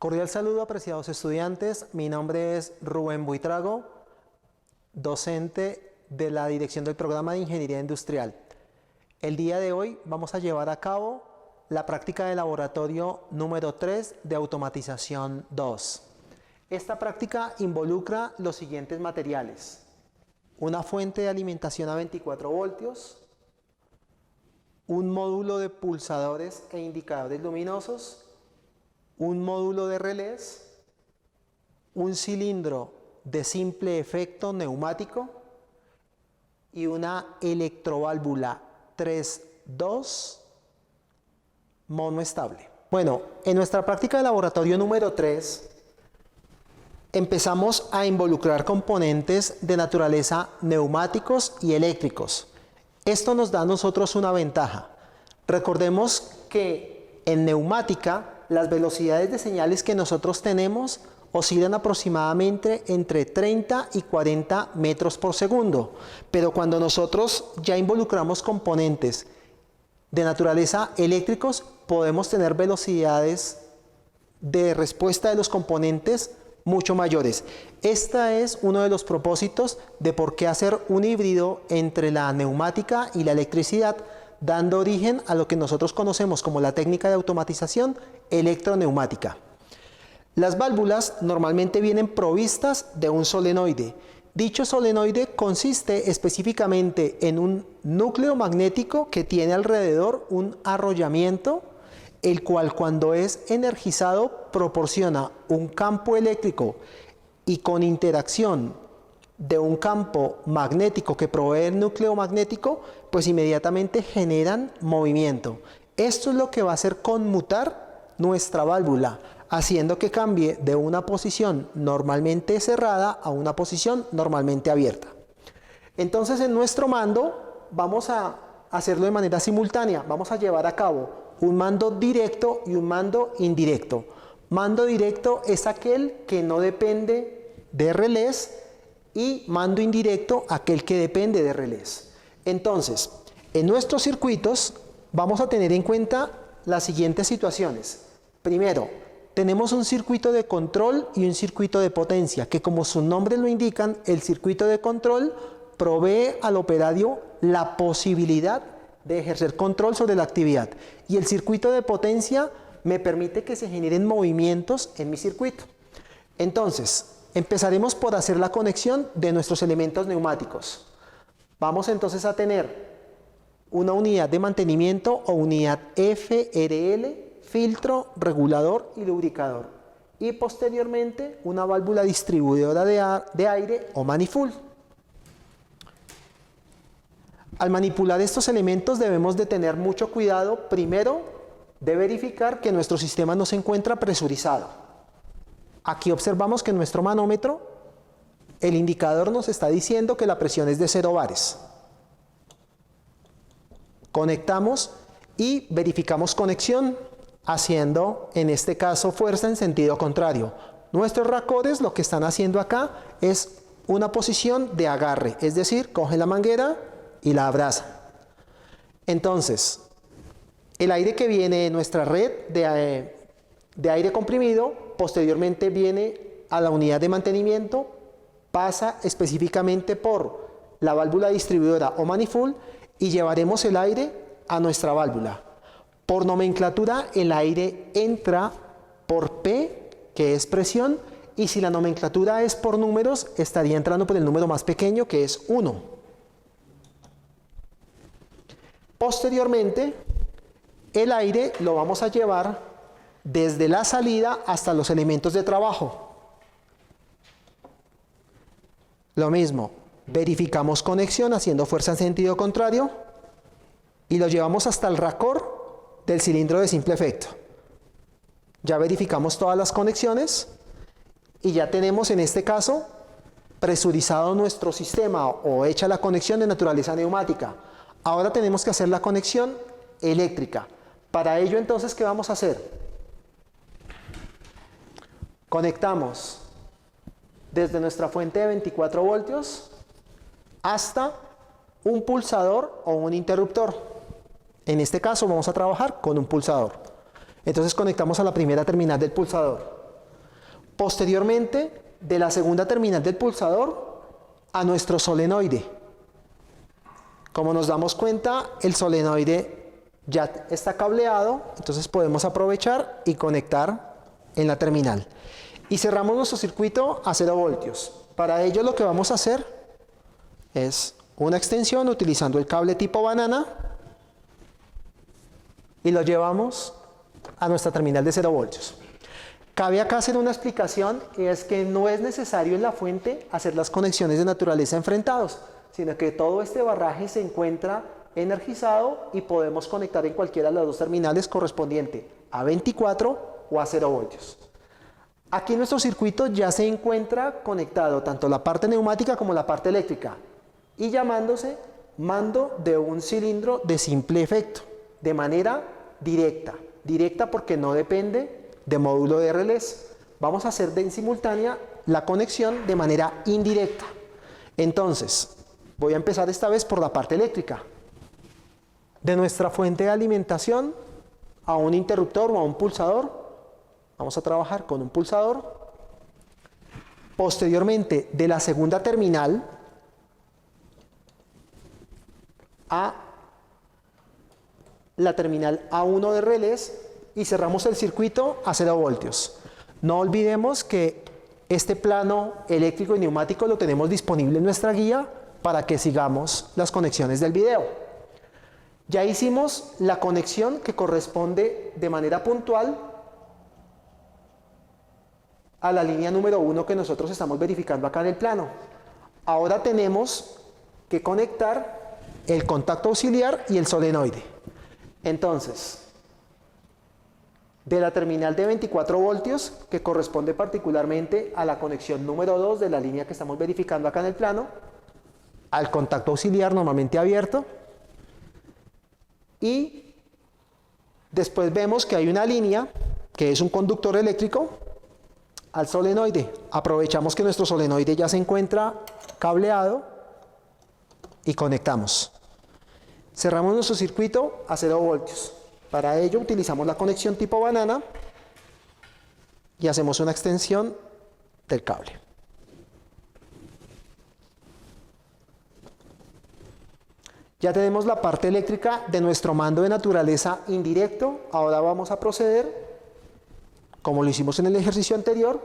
Cordial saludo, apreciados estudiantes. Mi nombre es Rubén Buitrago, docente de la Dirección del Programa de Ingeniería Industrial. El día de hoy vamos a llevar a cabo la práctica de laboratorio número 3 de automatización 2. Esta práctica involucra los siguientes materiales: una fuente de alimentación a 24 voltios, un módulo de pulsadores e indicadores luminosos, un módulo de relés, un cilindro de simple efecto neumático y una electroválvula 3.2 monoestable. Bueno, en nuestra práctica de laboratorio número 3 empezamos a involucrar componentes de naturaleza neumáticos y eléctricos. Esto nos da a nosotros una ventaja. Recordemos que en neumática las velocidades de señales que nosotros tenemos oscilan aproximadamente entre 30 y 40 metros por segundo. Pero cuando nosotros ya involucramos componentes de naturaleza eléctricos, podemos tener velocidades de respuesta de los componentes mucho mayores. Este es uno de los propósitos de por qué hacer un híbrido entre la neumática y la electricidad, dando origen a lo que nosotros conocemos como la técnica de automatización electroneumática. Las válvulas normalmente vienen provistas de un solenoide. Dicho solenoide consiste específicamente en un núcleo magnético que tiene alrededor un arrollamiento, el cual cuando es energizado proporciona un campo eléctrico y con interacción de un campo magnético que provee el núcleo magnético, pues inmediatamente generan movimiento. Esto es lo que va a hacer conmutar nuestra válvula, haciendo que cambie de una posición normalmente cerrada a una posición normalmente abierta. Entonces, en nuestro mando vamos a hacerlo de manera simultánea. Vamos a llevar a cabo un mando directo y un mando indirecto. Mando directo es aquel que no depende de relés y mando indirecto aquel que depende de relés. Entonces, en nuestros circuitos vamos a tener en cuenta las siguientes situaciones. Primero, tenemos un circuito de control y un circuito de potencia, que como su nombre lo indican, el circuito de control provee al operario la posibilidad de ejercer control sobre la actividad, y el circuito de potencia me permite que se generen movimientos en mi circuito. Entonces, empezaremos por hacer la conexión de nuestros elementos neumáticos. Vamos entonces a tener una unidad de mantenimiento o unidad FRL, filtro, regulador y lubricador, y posteriormente una válvula distribuidora de aire o manifold. Al manipular estos elementos debemos de tener mucho cuidado, primero, de verificar que nuestro sistema no se encuentra presurizado. Aquí observamos que en nuestro manómetro el indicador nos está diciendo que la presión es de 0 bares. Conectamos y verificamos conexión, haciendo en este caso fuerza en sentido contrario. Nuestros racores lo que están haciendo acá es una posición de agarre, es decir, coge la manguera y la abraza. Entonces, el aire que viene de nuestra red de aire comprimido, posteriormente viene a la unidad de mantenimiento, pasa específicamente por la válvula distribuidora o manifold y llevaremos el aire a nuestra válvula. Por nomenclatura, el aire entra por P, que es presión, y si la nomenclatura es por números, estaría entrando por el número más pequeño, que es 1. Posteriormente, el aire lo vamos a llevar desde la salida hasta los elementos de trabajo. Lo mismo, verificamos conexión haciendo fuerza en sentido contrario y lo llevamos hasta el racor del cilindro de simple efecto. Ya verificamos todas las conexiones y ya tenemos en este caso presurizado nuestro sistema o hecha la conexión de naturaleza neumática. Ahora tenemos que hacer la conexión eléctrica. Para ello entonces, ¿qué vamos a hacer? Conectamos desde nuestra fuente de 24 voltios hasta un pulsador o un interruptor. En este caso vamos a trabajar con un pulsador. Entonces conectamos a la primera terminal del pulsador. Posteriormente, de la segunda terminal del pulsador a nuestro solenoide. Como nos damos cuenta, el solenoide ya está cableado, entonces podemos aprovechar y conectar en la terminal. Y cerramos nuestro circuito a 0 voltios. Para ello lo que vamos a hacer es una extensión utilizando el cable tipo banana y lo llevamos a nuestra terminal de 0 voltios. Cabe acá hacer una explicación, y es que no es necesario en la fuente hacer las conexiones de naturaleza enfrentados, sino que todo este barraje se encuentra energizado y podemos conectar en cualquiera de las dos terminales correspondiente a 24 o a 0 voltios. Aquí nuestro circuito ya se encuentra conectado tanto la parte neumática como la parte eléctrica y llamándose mando de un cilindro de simple efecto, de manera directa. Directa porque no depende de módulo de relés. Vamos a hacer en simultánea la conexión de manera indirecta. Entonces, voy a empezar esta vez por la parte eléctrica. De nuestra fuente de alimentación a un interruptor o a un pulsador, vamos a trabajar con un pulsador. Posteriormente, de la segunda terminal a la terminal A1 de relés y cerramos el circuito a 0 voltios. No olvidemos que este plano eléctrico y neumático lo tenemos disponible en nuestra guía para que sigamos las conexiones del video. Ya hicimos la conexión que corresponde de manera puntual a la línea número 1 que nosotros estamos verificando acá en el plano. Ahora tenemos que conectar el contacto auxiliar y el solenoide. Entonces, de la terminal de 24 voltios, que corresponde particularmente a la conexión número 2 de la línea que estamos verificando acá en el plano, al contacto auxiliar normalmente abierto, y después vemos que hay una línea que es un conductor eléctrico al solenoide. Aprovechamos que nuestro solenoide ya se encuentra cableado y conectamos. Cerramos nuestro circuito a 0 voltios. Para ello utilizamos la conexión tipo banana y hacemos una extensión del cable. Ya tenemos la parte eléctrica de nuestro mando de naturaleza indirecto. Ahora vamos a proceder, como lo hicimos en el ejercicio anterior,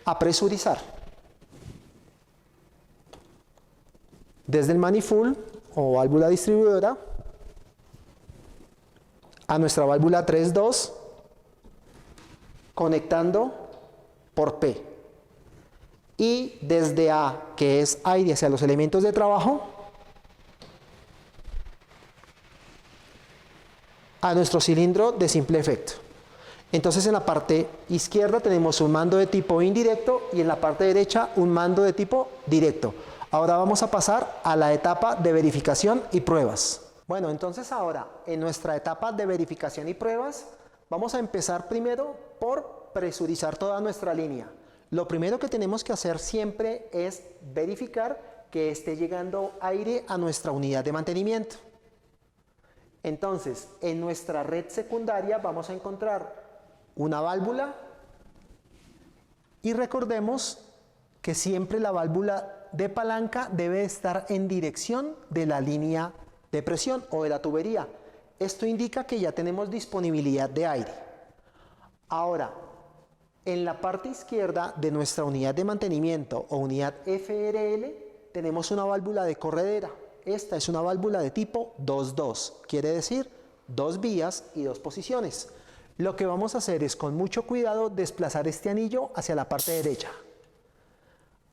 a presurizar. Desde el manifold o válvula distribuidora a nuestra válvula 3.2, conectando por P. Y desde A, que es aire hacia los elementos de trabajo, a nuestro cilindro de simple efecto. Entonces en la parte izquierda tenemos un mando de tipo indirecto y en la parte derecha un mando de tipo directo. Ahora vamos a pasar a la etapa de verificación y pruebas. Bueno, entonces ahora en nuestra etapa de verificación y pruebas vamos a empezar primero por presurizar toda nuestra línea. Lo primero que tenemos que hacer siempre es verificar que esté llegando aire a nuestra unidad de mantenimiento. Entonces, en nuestra red secundaria vamos a encontrar una válvula y recordemos que siempre la válvula de palanca debe estar en dirección de la línea de presión o de la tubería. Esto indica que ya tenemos disponibilidad de aire. Ahora, en la parte izquierda de nuestra unidad de mantenimiento o unidad FRL tenemos una válvula de corredera. Esta es una válvula de tipo 2.2, quiere decir 2 vías y 2 posiciones. Lo que vamos a hacer es con mucho cuidado desplazar este anillo hacia la parte derecha.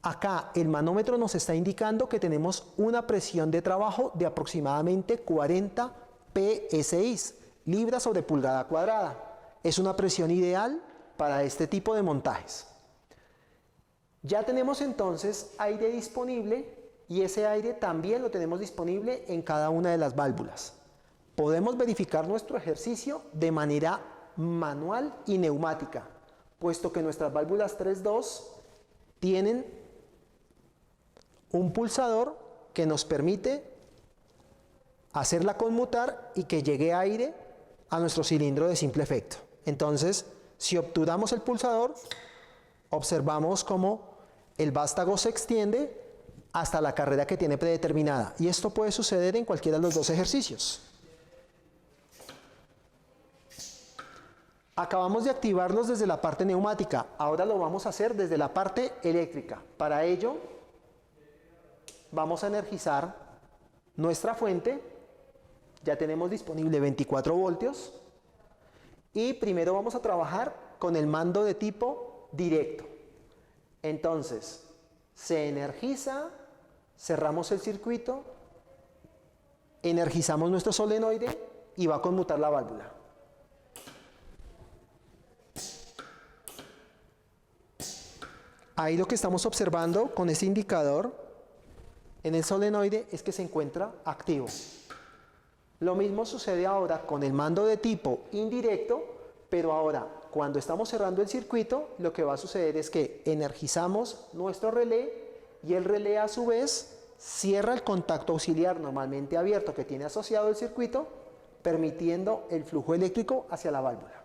Acá el manómetro nos está indicando que tenemos una presión de trabajo de aproximadamente 40 PSI, libras sobre pulgada cuadrada. Es una presión ideal para este tipo de montajes. Ya tenemos entonces aire disponible y ese aire también lo tenemos disponible en cada una de las válvulas. Podemos verificar nuestro ejercicio de manera manual y neumática, puesto que nuestras válvulas 3.2 tienen un pulsador que nos permite hacerla conmutar y que llegue aire a nuestro cilindro de simple efecto. Entonces, si obturamos el pulsador, observamos cómo el vástago se extiende hasta la carrera que tiene predeterminada. Y esto puede suceder en cualquiera de los dos ejercicios. Acabamos de activarlos desde la parte neumática. Ahora lo vamos a hacer desde la parte eléctrica. Para ello, vamos a energizar nuestra fuente. Ya tenemos disponible 24 voltios. Y primero vamos a trabajar con el mando de tipo directo. Entonces, se energiza, cerramos el circuito, energizamos nuestro solenoide y va a conmutar la válvula. Ahí lo que estamos observando con este indicador en el solenoide es que se encuentra activo. Lo mismo sucede ahora con el mando de tipo indirecto, pero ahora cuando estamos cerrando el circuito, lo que va a suceder es que energizamos nuestro relé y el relé a su vez cierra el contacto auxiliar normalmente abierto que tiene asociado el circuito, permitiendo el flujo eléctrico hacia la válvula.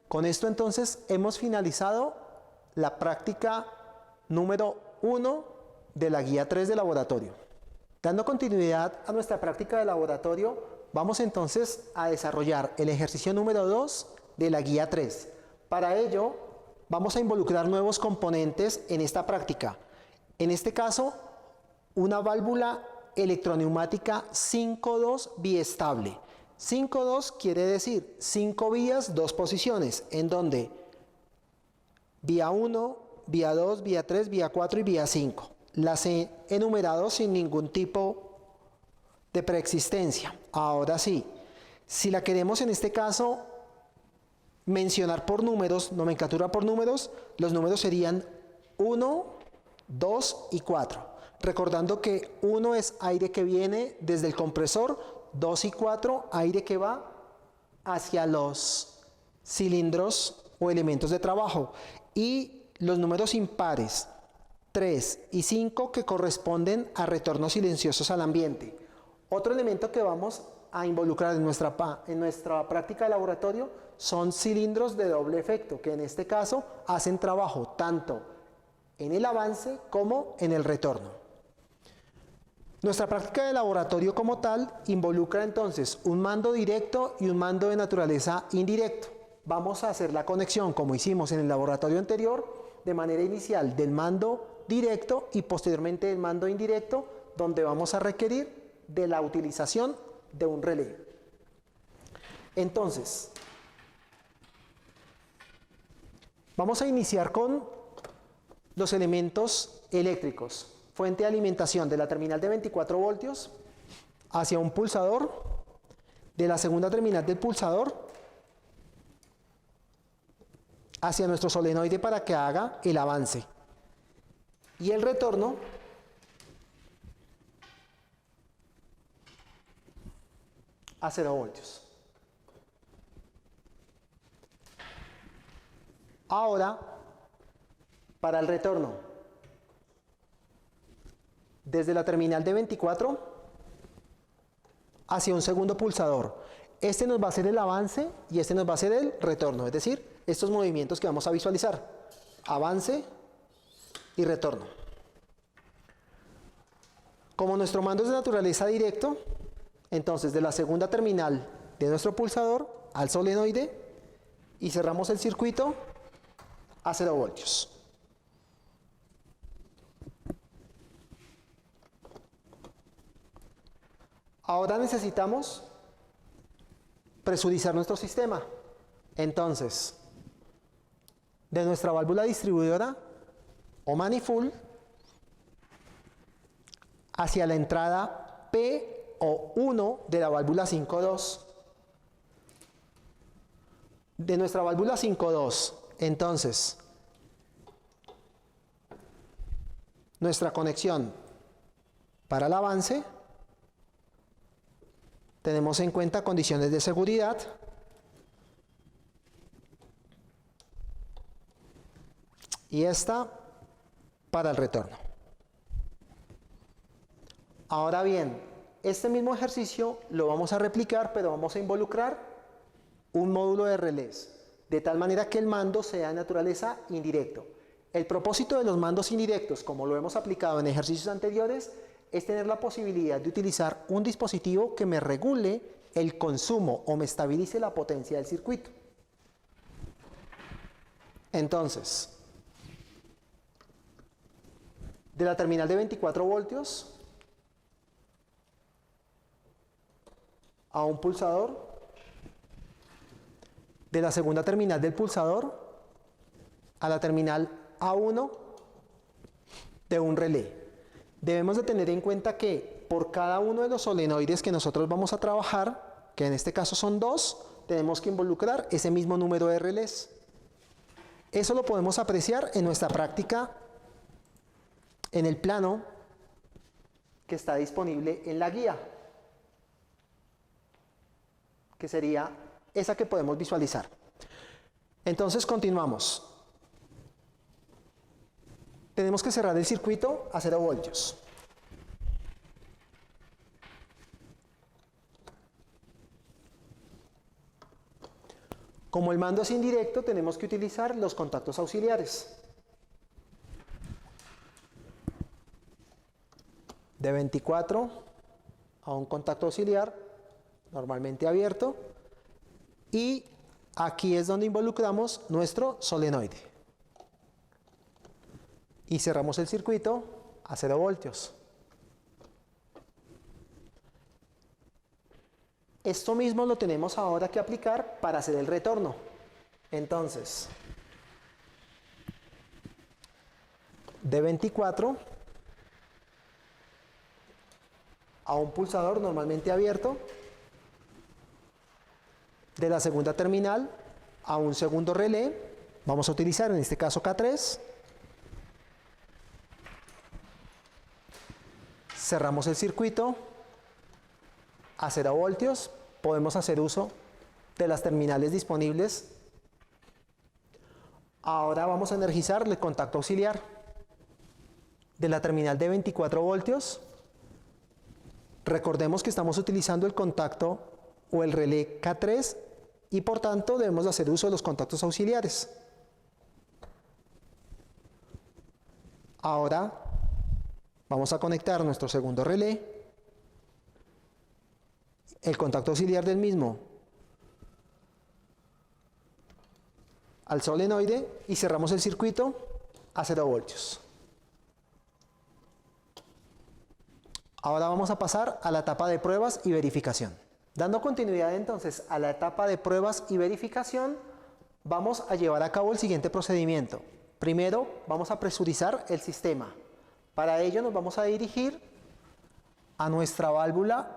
Con esto entonces hemos finalizado la práctica número 1 de la guía 3 de laboratorio. Dando continuidad a nuestra práctica de laboratorio, vamos entonces a desarrollar el ejercicio número 2 de la guía 3. Para ello, vamos a involucrar nuevos componentes en esta práctica. En este caso, una válvula electroneumática 5-2 biestable. 5-2 quiere decir 5 vías, 2 posiciones, en donde vía 1, vía 2, vía 3, vía 4 y vía 5. Las he enumerado sin ningún tipo de preexistencia. Ahora sí, si la queremos en este caso mencionar por números, nomenclatura por números, los números serían 1, 2 y 4. Recordando que 1 es aire que viene desde el compresor, 2 y 4 aire que va hacia los cilindros o elementos de trabajo. Y los números impares 3 y 5 que corresponden a retornos silenciosos al ambiente. Otro elemento que vamos a involucrar en nuestra práctica de laboratorio son cilindros de doble efecto, que en este caso hacen trabajo tanto en el avance como en el retorno. Nuestra práctica de laboratorio como tal involucra entonces un mando directo y un mando de naturaleza indirecto. Vamos a hacer la conexión, como hicimos en el laboratorio anterior, de manera inicial del mando directo y posteriormente del mando indirecto, donde vamos a requerir de la utilización de un relé. Entonces, vamos a iniciar con los elementos eléctricos. Fuente de alimentación de la terminal de 24 voltios hacia un pulsador, de la segunda terminal del pulsador hacia nuestro solenoide para que haga el avance. Y el retorno a 0 voltios. Ahora, para el retorno, desde la terminal de 24 hacia un segundo pulsador. Este nos va a hacer el avance y este nos va a hacer el retorno, es decir, estos movimientos que vamos a visualizar. Avance y retorno. Como nuestro mando es de naturaleza directo, entonces de la segunda terminal de nuestro pulsador al solenoide y cerramos el circuito a 0 voltios. Ahora necesitamos presurizar nuestro sistema. Entonces, de nuestra válvula distribuidora o manifold hacia la entrada P o 1 de la válvula 5.2. De nuestra válvula 5.2, entonces, nuestra conexión para el avance, tenemos en cuenta condiciones de seguridad, y esta para el retorno. Ahora bien, este mismo ejercicio lo vamos a replicar, pero vamos a involucrar un módulo de relés, de tal manera que el mando sea de naturaleza indirecto. El propósito de los mandos indirectos, como lo hemos aplicado en ejercicios anteriores, es tener la posibilidad de utilizar un dispositivo que me regule el consumo o me estabilice la potencia del circuito. Entonces, de la terminal de 24 voltios a un pulsador, de la segunda terminal del pulsador a la terminal A1 de un relé. Debemos de tener en cuenta que por cada uno de los solenoides que nosotros vamos a trabajar, que en este caso son 2, tenemos que involucrar ese mismo número de relés. Eso lo podemos apreciar en nuestra práctica en el plano que está disponible en la guía, que sería esa que podemos visualizar. Entonces continuamos. Tenemos que cerrar el circuito a 0 voltios. Como el mando es indirecto, tenemos que utilizar los contactos auxiliares. De 24 a un contacto auxiliar, normalmente abierto, y aquí es donde involucramos nuestro solenoide. Y cerramos el circuito a 0 voltios. Esto mismo lo tenemos ahora que aplicar para hacer el retorno. Entonces, de 24 a un pulsador normalmente abierto, de la segunda terminal a un segundo relé, vamos a utilizar en este caso K3, cerramos el circuito a 0 voltios, podemos hacer uso de las terminales disponibles. Ahora vamos a energizar el contacto auxiliar de la terminal de 24 voltios. Recordemos que estamos utilizando el contacto o el relé K3 y por tanto debemos hacer uso de los contactos auxiliares. Ahora vamos a conectar nuestro segundo relé, el contacto auxiliar del mismo al solenoide y cerramos el circuito a 0 voltios. Ahora vamos a pasar a la etapa de pruebas y verificación. Dando continuidad entonces a la etapa de pruebas y verificación, vamos a llevar a cabo el siguiente procedimiento. Primero vamos a presurizar el sistema. Para ello nos vamos a dirigir a nuestra válvula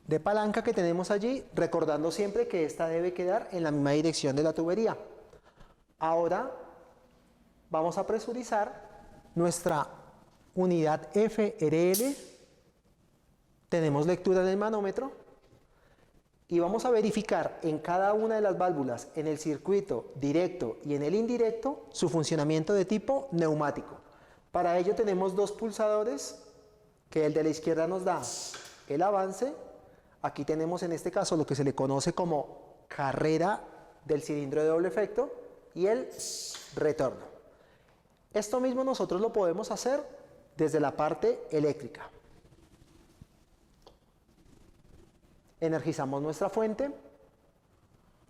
de palanca que tenemos allí, recordando siempre que esta debe quedar en la misma dirección de la tubería. Ahora vamos a presurizar nuestra unidad FRL, tenemos lectura del manómetro y vamos a verificar en cada una de las válvulas, en el circuito directo y en el indirecto, su funcionamiento de tipo neumático. Para ello tenemos dos pulsadores, que el de la izquierda nos da el avance. Aquí tenemos en este caso lo que se le conoce como carrera del cilindro de doble efecto y el retorno. Esto mismo nosotros lo podemos hacer desde la parte eléctrica. Energizamos nuestra fuente,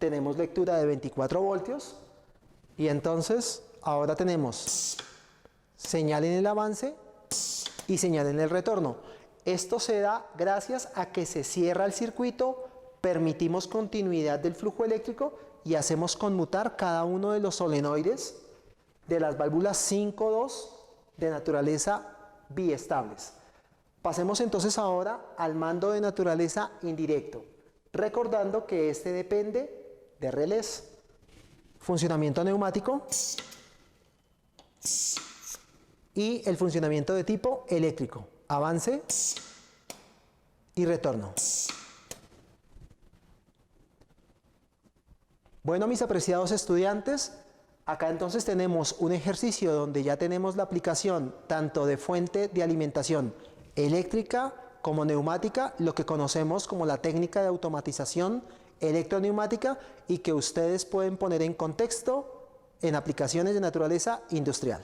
tenemos lectura de 24 voltios y entonces ahora tenemos señal en el avance y señal en el retorno. Esto se da gracias a que se cierra el circuito, permitimos continuidad del flujo eléctrico y hacemos conmutar cada uno de los solenoides de las válvulas 5-2 de naturaleza biestables. Pasemos entonces ahora al mando de naturaleza indirecto, recordando que este depende de relés, funcionamiento neumático y el funcionamiento de tipo eléctrico, avance y retorno. Bueno, mis apreciados estudiantes, Acá entonces tenemos un ejercicio donde ya tenemos la aplicación tanto de fuente de alimentación eléctrica como neumática, lo que conocemos como la técnica de automatización electroneumática y que ustedes pueden poner en contexto en aplicaciones de naturaleza industrial.